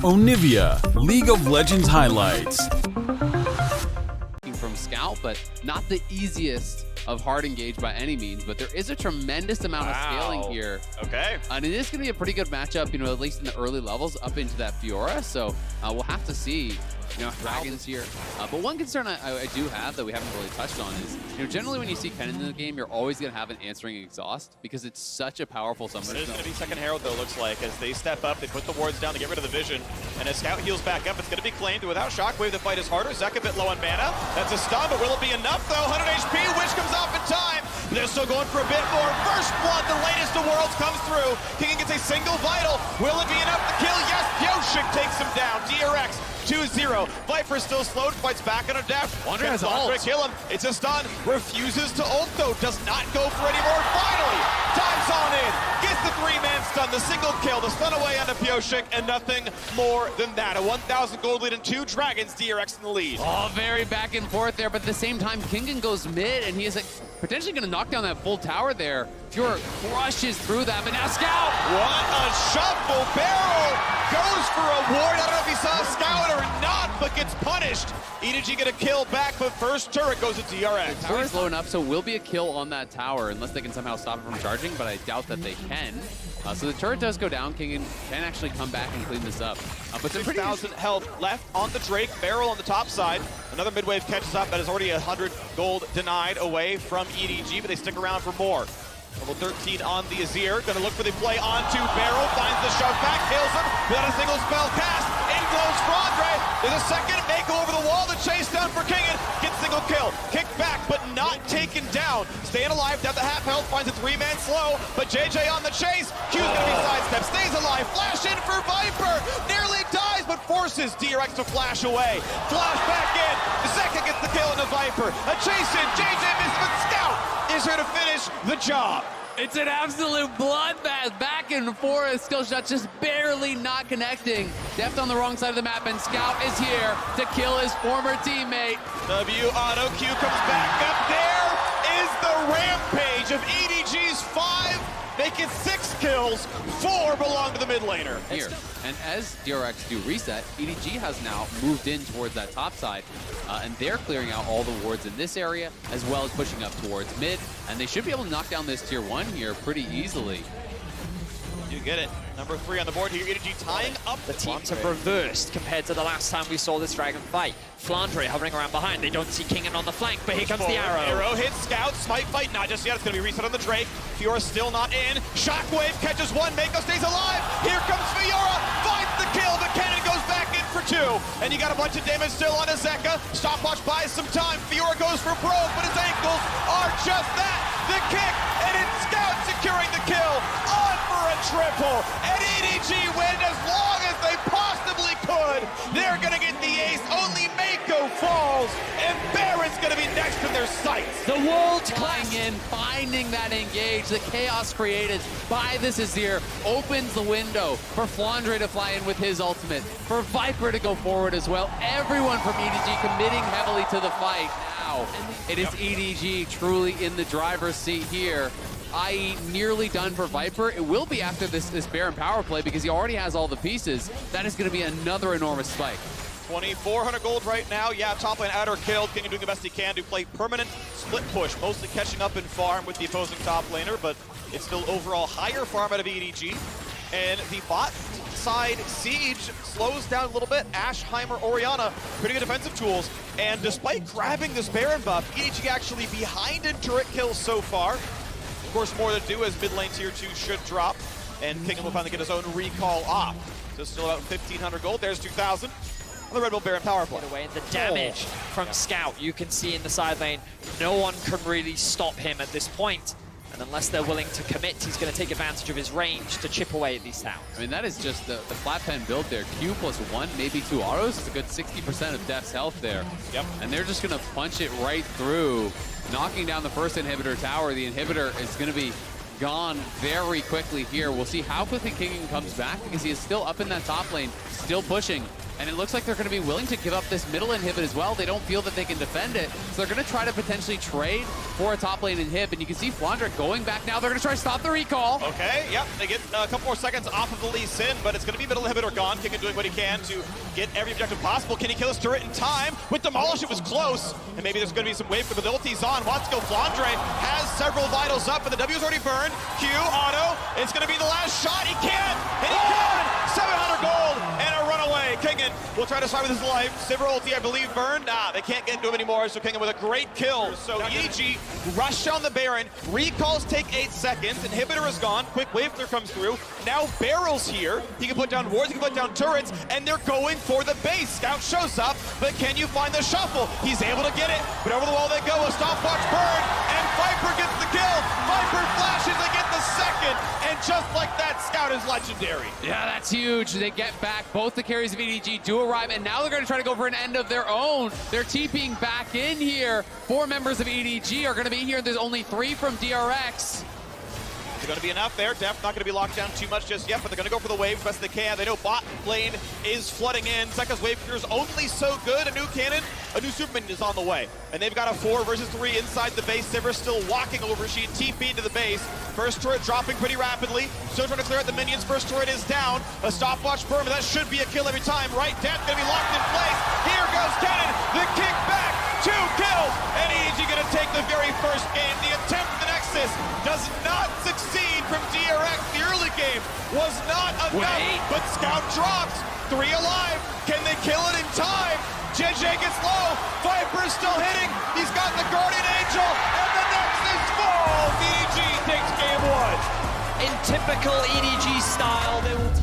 Onivia, League of Legends highlights. From Scout, but not the easiest of hard engage by any means, but there is a tremendous amount of scaling here. Okay. And it is going to be a pretty good matchup, at least in the early levels up into that Fiora. So we'll have to see, Dragons here. But one concern I do have that we haven't really touched on is, generally when you see Kennen in the game, you're always going to have an answering exhaust because it's such a powerful summoner. There's going to be second Herald, though, looks like, as they step up, they put the wards down to get rid of the vision. And as Scout heals back up, it's going to be claimed. Without Shockwave, the fight is harder. Zek a bit low on mana. That's a stun, but will it be enough, though? 100 HP, Wish comes off in time. They're still going for a bit more. First blood, the latest of worlds comes through. King gets a single vital. Will it be enough to kill? Yes, Yoshik takes him down. DRX 2-0. Viper still slowed, fights back on a dash. Wonder has ult. Kill him. It's a stun. Refuses to ult, though. Does not go for any more. Finally, time's on in. Gets the three-man stun, the single kill, the stun away onto Yoshik, and nothing more than that. A 1,000 gold lead and 2 Dragons, DRX in the lead. Oh, very back and forth there, but at the same time, Kingen goes mid, and he is potentially going to knock down that full tower there. Fiora crushes through that, but now Scout! What a shuffle! Barrel goes for a ward. I don't know if he saw Scout or not, but gets punished. EDG get a kill back, but first turret goes to DRX. The tower is low enough, so will be a kill on that tower, unless they can somehow stop it from charging, but I doubt that they can. So the turret does go down. Kingen can actually come back and clean this up. But 6,000 health left on the Drake. Barrel on the top side. Another mid-wave catches up. That is already 100 gold denied away from EDG, but they stick around for more. Level 13 on the Azir. Gonna look for the play onto Barrel. Finds the shove back. Kills him without a single spell cast. In goes Frondre. There's a second. May go over the wall. The chase down for Kingen. Gets single kill. Kick back, but not taken down. Staying alive. Down to half health. Finds a three-man slow. But JJ on the chase. Q's gonna be sidestep. Stays alive. Flash in for Viper. Nearly dies, but forces DRX to flash away. Flash back in. The second gets the kill on the Viper. A chase in. JJ missed, but Scout is here to finish the job. It's an absolute bloodbath, back and forth. Skill shot just barely not connecting. Deft on the wrong side of the map, and Scout is here to kill his former teammate. W auto Q comes back up. There is the rampage of EDG's 5. Make it 6 kills. 4 belong to the mid laner. Here, and as DRX do reset, EDG has now moved in towards that top side, and they're clearing out all the wards in this area, as well as pushing up towards mid, and they should be able to knock down this tier 1 here pretty easily. You get it. Number 3 on the board here. EDG tying up the teams have reversed compared to the last time we saw this Dragon fight. Flandre hovering around behind. They don't see Kingen on the flank, but here comes the arrow. Arrow hits Scout. Smite fight, not just yet. It's going to be reset on the Drake. Fiora still not in. Shockwave catches one. Mako stays alive. Here comes Fiora. Finds the kill, but Kennen goes back in for 2. And you got a bunch of damage still on Azeka. Stopwatch buys some time. Fiora goes for broke, but his ankles are just that. The kick, and it's Scout securing the kill. On for a triple. And EDG win as long as they possibly could. They're going to get the ace. Only Mako falls, and Baron's going to be next in their sights. The world's flying in, finding that engage. The chaos created by this Azir opens the window for Flandre to fly in with his ultimate, for Viper to go forward as well. Everyone from EDG committing heavily to the fight. Now it is EDG truly in the driver's seat here, i.e. nearly done for Viper. It will be after this Baron power play because he already has all the pieces. That is going to be another enormous spike. 2,400 gold right now. Yeah, top lane outer killed. King doing the best he can to play permanent split push, mostly catching up in farm with the opposing top laner, but it's still overall higher farm out of EDG. And the bot side siege slows down a little bit. Ashheimer, Orianna, pretty good defensive tools. And despite grabbing this Baron buff, EDG actually behind in turret kills so far. Of course, more to do as mid lane tier 2 should drop. And Kingen will finally get his own recall off. So still about 1,500 gold. There's 2,000 on the Red Bull Baron power play. Away. And the damage from Scout, you can see in the side lane, no one can really stop him at this point. And unless they're willing to commit, he's going to take advantage of his range to chip away at these towers. I mean, that is just the flat pen build there. Q plus 1, maybe 2 autos. It's a good 60% of Death's health there. Yep. And they're just going to punch it right through, knocking down the first inhibitor tower. The inhibitor is going to be gone very quickly here. We'll see how quickly Kingen comes back because he is still up in that top lane, still pushing. And it looks like they're going to be willing to give up this middle inhibit as well. They don't feel that they can defend it. So they're going to try to potentially trade for a top lane inhib. And you can see Flandre going back now. They're going to try to stop the recall. Okay, yep, they get a couple more seconds off of the Lee Sin, but it's going to be middle inhibitor gone. Kicken doing what he can to get every objective possible. Can he kill his turret in time? With Demolish, it was close. And maybe there's going to be some wave capabilities on. Wants to go. Flandre has several vitals up, but the W's already burned. Q, auto. It's going to be the last shot. He can't, and he can! 700 gold and a runaway. Kingen will try to survive with his life. Sivir ulti, I believe, burned. They can't get into him anymore, so Kingen with a great kill. So EDG rush on the Baron. Recalls take 8 seconds. Inhibitor is gone. Quick wave clear comes through. Now Barrel's here. He can put down wards, he can put down turrets, and they're going for the base. Scout shows up, but can you find the shuffle? He's able to get it, but over the wall they go. A stopwatch burn, and Viper gets the kill. Viper flashes, they get the second, and just like that, Scout is legendary. Yeah, that's huge. They get back. Both the carries of EDG do arrive, and now they're going to try to go for an end of their own. They're TPing back in here. 4 members of EDG are going to be here. There's only 3 from DRX. Is going to be enough there? Def not going to be locked down too much just yet, but they're going to go for the wave as best they can. They know bot lane is flooding in. Zeka's wave clear is only so good. A new cannon, a new Superman is on the way. And they've got a 4 versus 3 inside the base. Sivir still walking over. She TP'd to the base. First turret dropping pretty rapidly. Still trying to clear out the minions. First turret is down. A stopwatch burn, but that should be a kill every time, right? Def going to be locked in place. Here goes cannon. The kick back. 2 kills. And EDG going to take the very first game. The attempt at the Nexus does not succeed from DRX. The early game was not enough, but Scout drops. 3 alive. Can they kill it in time? JJ gets low. Viper is still hitting. He's got the Guardian Angel, and the Nexus falls. EDG takes game 1. In typical EDG style, they will